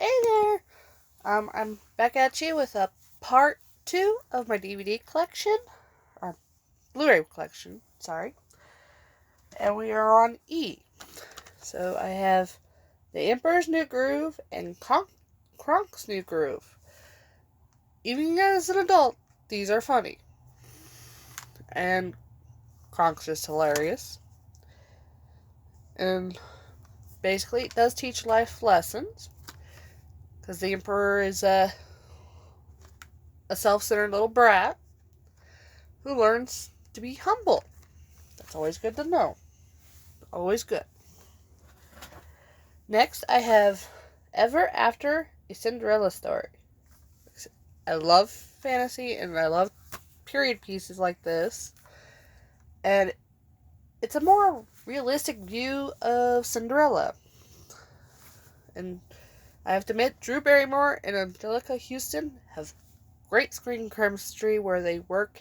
Hey there! I'm back at you with a part 2 of my DVD collection, or Blu-ray collection, sorry. And we are on E. So I have The Emperor's New Groove and Kronk's New Groove. Even as an adult, these are funny. And Kronk's just hilarious. And basically, it does teach life lessons. Because the Emperor is a self-centered little brat who learns to be humble. That's always good to know. Always good. Next, I have Ever After a Cinderella Story. I love fantasy and I love period pieces like this. And it's a more realistic view of Cinderella. And I have to admit, Drew Barrymore and Angelica Houston have great screen chemistry where they work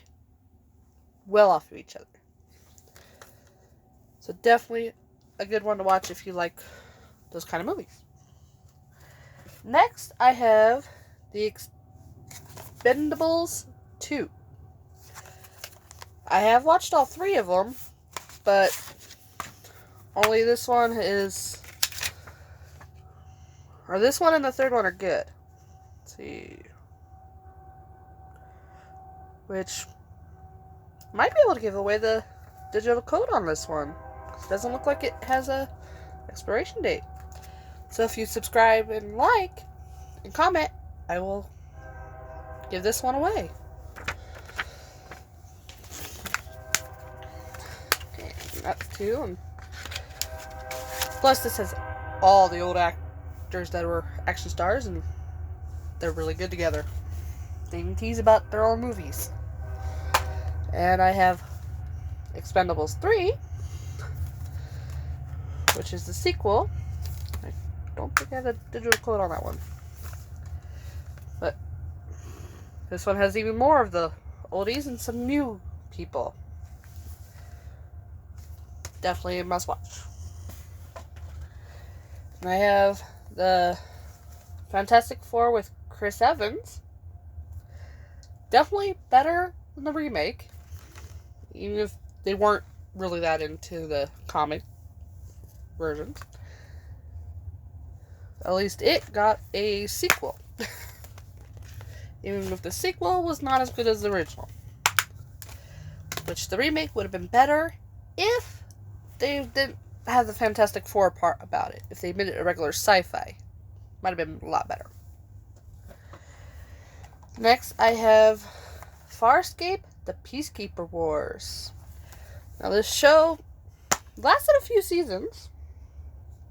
well off of each other. So definitely a good one to watch if you like those kind of movies. Next, I have The Expendables 2. I have watched all 3 of them, but only this one is... Or this one and the third one are good. Let's see. Which might be able to give away the digital code on this one. It doesn't look like it has a expiration date. So if you subscribe and like and comment, I will give this one away. And that's 2. And plus, this has all the old actors that were action stars, and they're really good together. They even tease about their own movies. And I have Expendables 3, which is the sequel. I don't think I have a digital code on that one. But this one has even more of the oldies and some new people. Definitely a must watch. And I have the Fantastic Four with Chris Evans. Definitely better than the remake. Even if they weren't really that into the comic versions. At least it got a sequel. Even if the sequel was not as good as the original. Which the remake would have been better if they didn't have the Fantastic Four part about it. If they made it a regular sci-fi. Might have been a lot better. Next, I have Farscape: The Peacekeeper Wars. Now, this show lasted a few seasons,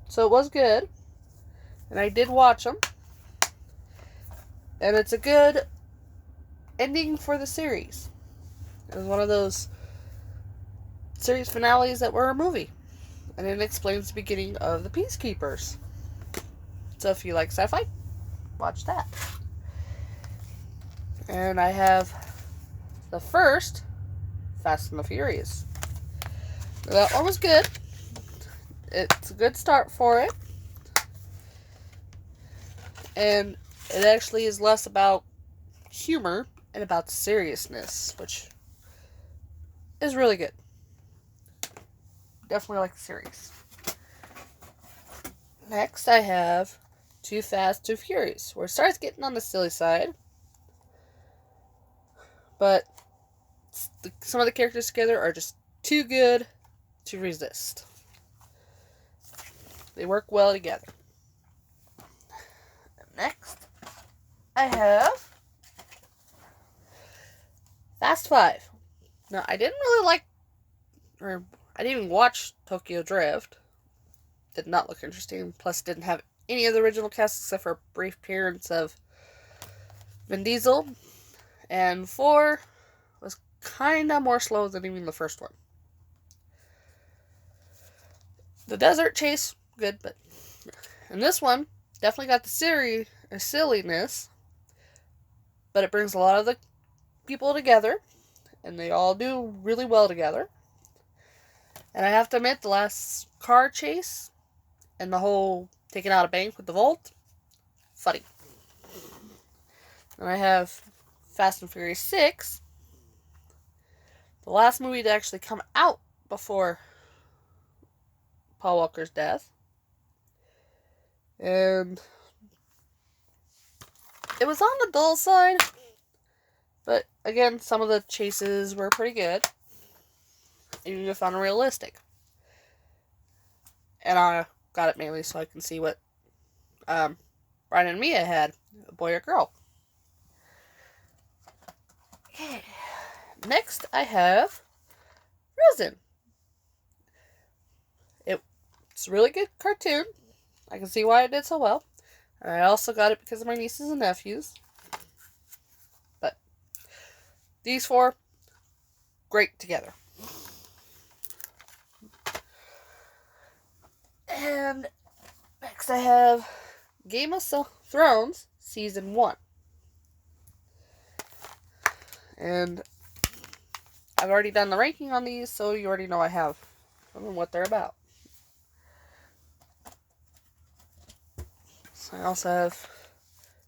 so it was good, and I did watch them, and it's a good ending for the series. It was one of those series finales that were a movie, and it explains the beginning of the Peacekeepers. So if you like sci-fi, watch that. And I have the first Fast and the Furious. That one was good. It's a good start for it. And it actually is less about humor and about seriousness, which is really good. Definitely like the series. Next, I have Too Fast, Too Furious, where it starts getting on the silly side. But some of the characters together are just too good to resist. They work well together. Next, I have Fast 5. Now, I didn't really like, or I didn't even watch Tokyo Drift. Did not look interesting. Plus, didn't have any of the original cast except for a brief appearance of Vin Diesel. And 4 was kind of more slow than even the first one. The desert chase, good, but... And this one definitely got the silliness, but it brings a lot of the people together, and they all do really well together. And I have to admit, the last car chase, and the whole taking out a bank with the Volt, funny. And I have Fast and Furious 6, the last movie to actually come out before Paul Walker's death. And it was on the dull side, but again, some of the chases were pretty good, even if unrealistic. And I got it mainly so I can see what Brian and Mia had, a boy or girl. Okay. Next, I have Frozen. It's a really good cartoon. I can see why it did so well. I also got it because of my nieces and nephews. But these four, great together. And next I have Game of Thrones Season 1. And I've already done the ranking on these, so you already know I have and what they're about. So I also have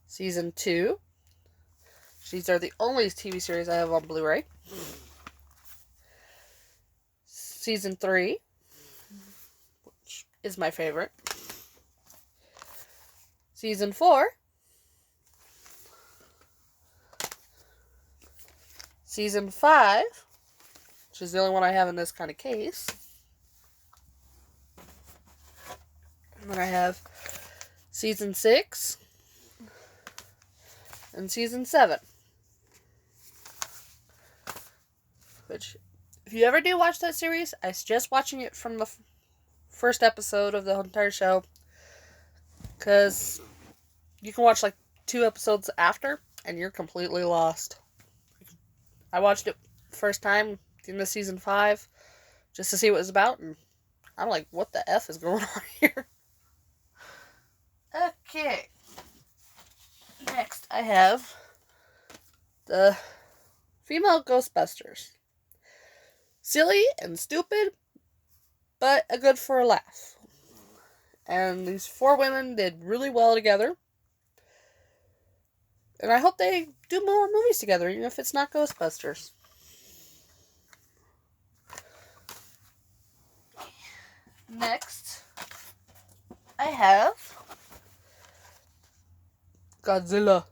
Season 2. These are the only TV series I have on Blu-ray. Season 3, which is my favorite. Season 4. Season 5, which is the only one I have in this kind of case. And then I have Season 6 and Season 7. Which, if you ever do watch that series, I suggest watching it from the first episode of the entire show. Because you can watch like 2 episodes after, and you're completely lost. I watched it first time in the Season 5, just to see what it was about, and I'm like, what the F is going on here? Okay. Next, I have the female Ghostbusters. Silly and stupid, but a good for a laugh. And these 4 women did really well together. And I hope they do more movies together, even if it's not Ghostbusters. Next, I have Godzilla.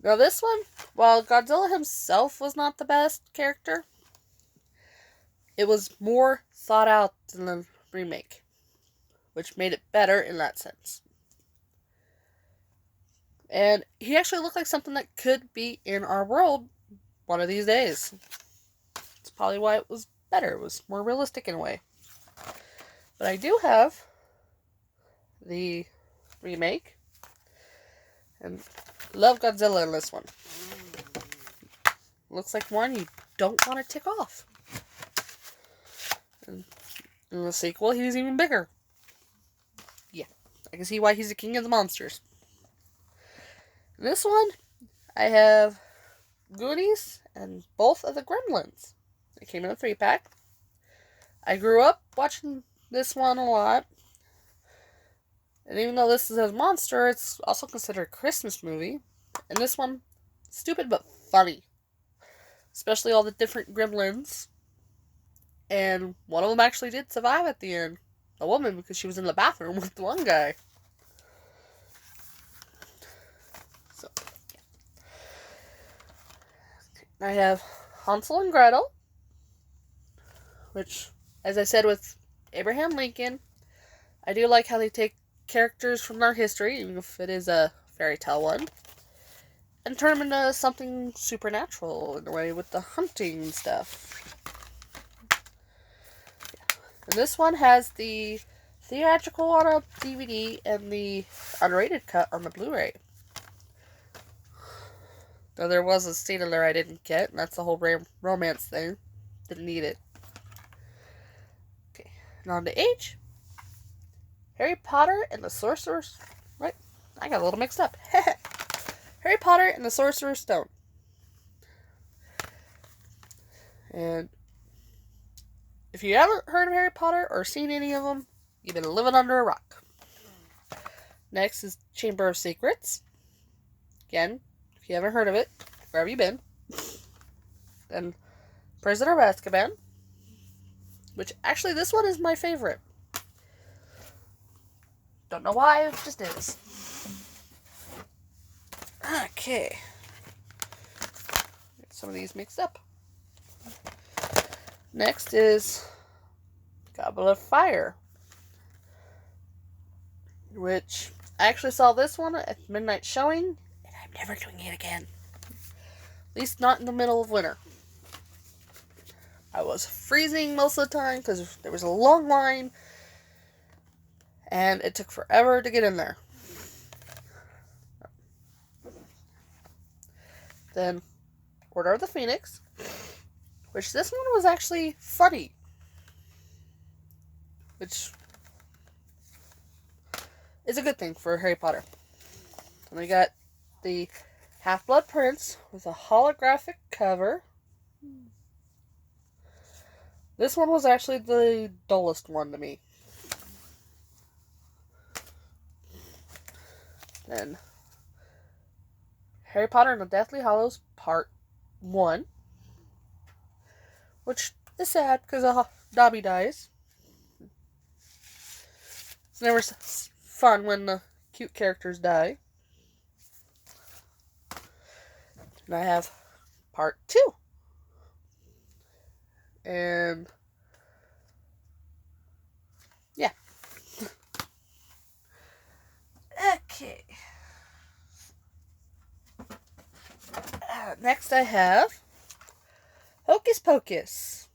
Now this one, while Godzilla himself was not the best character, it was more thought out than the remake, which made it better in that sense. And he actually looked like something that could be in our world one of these days. It's probably why it was better. It was more realistic in a way. But I do have the remake, and love Godzilla in this one. Looks like one you don't want to tick off. And in the sequel, he's even bigger. Yeah, I can see why he's the king of the monsters. In this one, I have Goonies and both of the Gremlins. It came in a 3-pack. I grew up watching this one a lot. And even though this is a monster, it's also considered a Christmas movie. And this one, stupid but funny. Especially all the different gremlins. And one of them actually did survive at the end. A woman, because she was in the bathroom with the one guy. So, yeah. I have Hansel and Gretel. Which, as I said with Abraham Lincoln, I do like how they take characters from our history, even if it is a fairy tale one, and turn them into something supernatural in a way with the hunting and stuff. Yeah. And this one has the theatrical on a DVD and the unrated cut on the Blu-ray. Though there was a scene in there I didn't get, and that's the whole romance thing. Didn't need it. Okay, and on to H. Harry Potter and the Sorcerer's... Right, I got a little mixed up. Harry Potter and the Sorcerer's Stone. And if you haven't heard of Harry Potter or seen any of them, you've been living under a rock. Next is Chamber of Secrets. Again, if you haven't heard of it, where have you been? Then Prisoner of Azkaban, which actually this one is my favorite. Don't know why, it just is. Okay. Get some of these mixed up. Next is Goblet of Fire, which I actually saw this one at midnight showing, and I'm never doing it again. At least not in the middle of winter. I was freezing most of the time because there was a long line, and it took forever to get in there. Then Order of the Phoenix, which this one was actually funny, which is a good thing for Harry Potter. And we got the Half-Blood Prince with a holographic cover. This one was actually the dullest one to me. Then Harry Potter and the Deathly Hallows Part 1, which is sad because Dobby dies. It's never fun when the cute characters die. And I have Part 2. And yeah. Okay. Next I have Hocus Pocus,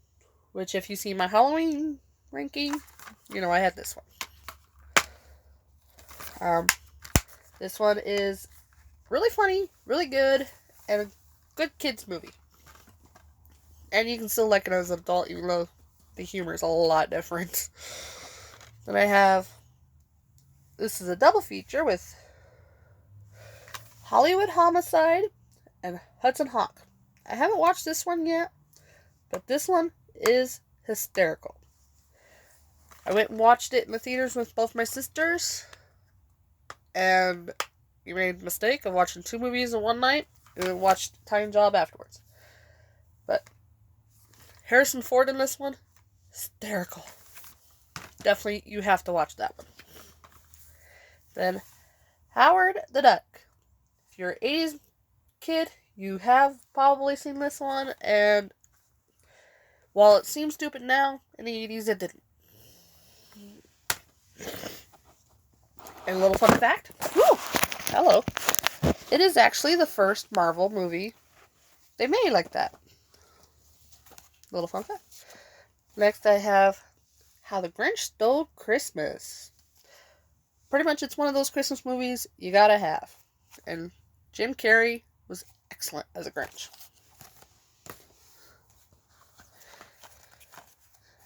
which if you see my Halloween ranking, you know I had this one. This one is really funny, really good, and a good kids movie. And you can still like it as an adult, even though the humor is a lot different. Then I have, this is a double feature with Hollywood Homicide and Hudson Hawk. I haven't watched this one yet, but this one is hysterical. I went and watched it in the theaters with both my sisters, and we made the mistake of watching 2 movies in one night, and then watched Time Job afterwards. But Harrison Ford in this one, hysterical. Definitely, you have to watch that one. Then, Howard the Duck. If you're an 80s kid, you have probably seen this one, and while it seems stupid now, in the 80s it didn't. And a little fun fact, hello, it is actually the first Marvel movie they made like that. Little fun fact. Next I have How the Grinch Stole Christmas. Pretty much it's one of those Christmas movies you gotta have. And Jim Carrey was excellent as a Grinch.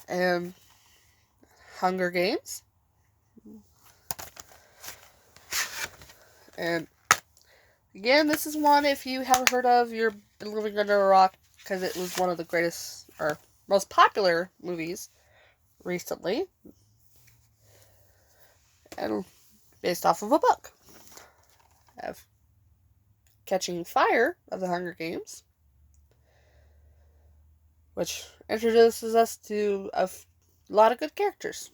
And Hunger Games. And again, this is one if you haven't heard of, you're living under a rock, because it was one of the greatest or most popular movies recently. And based off of a book. I have Catching Fire of the Hunger Games, which introduces us to a lot of good characters.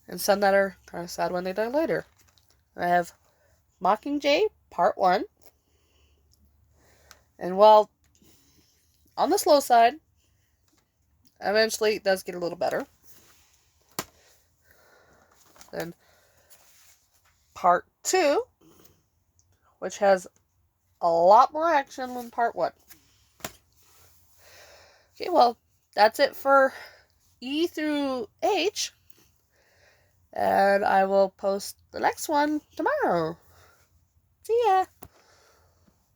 And some that are kind of sad when they die later. I have Mockingjay Part 1. And while on the slow side, eventually it does get a little better. Then Part 2, which has a lot more action than Part 1. Okay, well, that's it for E through H. And I will post the next one tomorrow. See ya!